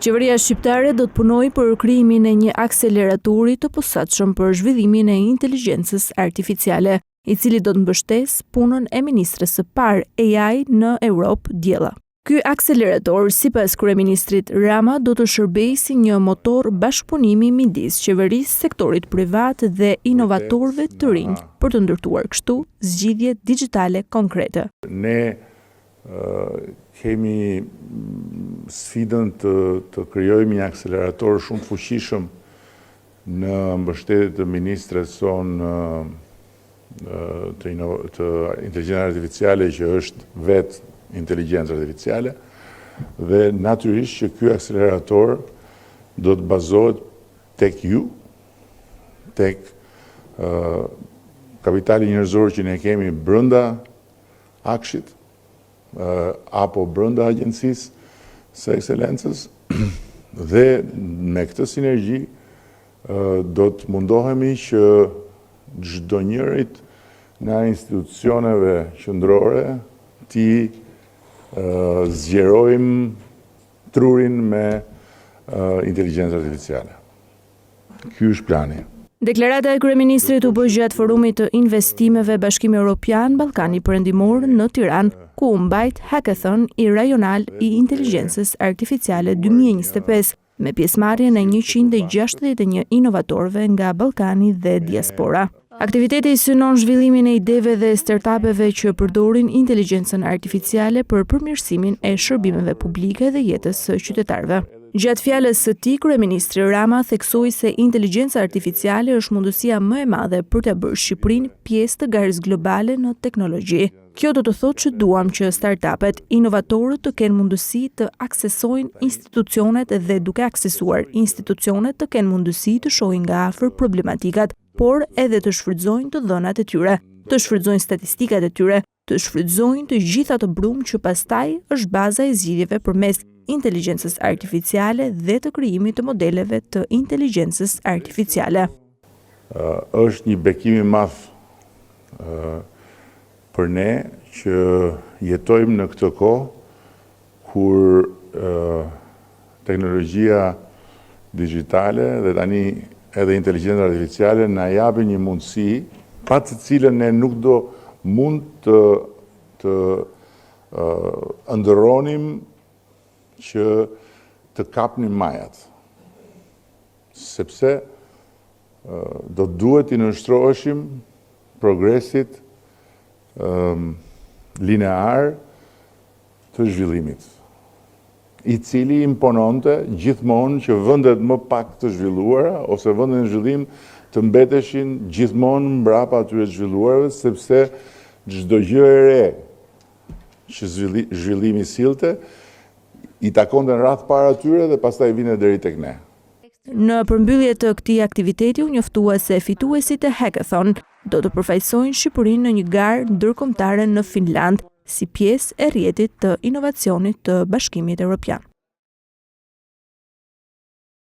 Qeveria shqiptare do të punojë për krijimin e një akseleratori të posaçëm për zhvillimin e inteligjencës artificiale, i cili do të mbështesë punën e ministres së parë AI në Europë diella. Ky akselerator, sipas kryeministrit Rama, do të shërbejë si një motor bashkëpunimi midis qeverisë, sektorit privat dhe inovatorëve të rinj për të ndërtuar kështu zgjidhje digjitale konkrete. Ne kemi sfidën të krijojmë një akselerator shumë të fuqishëm në mbështetje të ministres sonë të inteligjencës artificiale, që është vetë inteligjencë artificiale, dhe natyrisht që ky akselerator do të bazohet tek ju, tek kapitali njerëzor që ne kemi brenda Akshit, apo brenda agjencisë së ekselencës, dhe me këtë sinergji do të mundohemi që çdo njërit nga institucioneve qendrore ti zgjerojmë trurin me inteligjencë artificiale. Ky është plani. Deklarata e kryeministrit u bë gjatë forumit të investimeve Bashkimi Evropian Ballkani Perëndimor në Tiranë, ku u mbajt hackathon i rajonal i inteligjencës artificiale 2025, me pjesëmarrjen e 161 inovatorëve nga Ballkani dhe diaspora. Aktiviteti synon zhvillimin e ideve dhe startupeve që përdorin inteligjencën artificiale për përmirësimin e shërbimeve publike dhe jetës së qytetarëve. Gjatë fjalës së tij, kryeministri Rama theksoi se inteligjenca artificiale është mundësia më e madhe për të bërë Shqipërinë pjesë të garës globale në teknologji. Kjo do të thotë që duam që startupet, inovatorët të kenë mundësi të aksesojnë institucionet dhe duke aksesuar institucionet të kenë mundësi të shohin nga afër problematikat, por edhe të shfrytëzojnë të dhënat e tyre, të shfrytëzojnë statistikat e tyre, të shfrytëzojnë të gjitha të brumë që pastaj është baza e zgjidhjeve përmes inteligjencës artificiale dhe të krijimit të modeleve të inteligjencës artificiale. Është një bekim i madh për ne që jetojmë në këtë kohë kur teknologjia digjitale dhe tani edhe inteligjenca artificiale na japin një mundësi pa të cilën ne nuk do mund të ndërronim që të kapnim majat. Sepse do duhet i nënshtroheshim progresit linear të zhvillimit, i cili impononte gjithmonë që vendet më pak të zhvilluara ose vendet në zhvillim të mbeteshin gjithmonë mbrapa atyre të zhvilluarve, sepse çdo gjë e re që zhvillimi sillte i takonte në radh para atyre dhe pastaj vinte deri tek ne. Në përmbyllje të këtij aktiviteti u njoftua se fituesit e hackathon do të përfaqësojnë Shqipërinë në një garë ndërkombëtare në Finland, si pjesë e rrjetit të inovacionit të Bashkimit Evropian.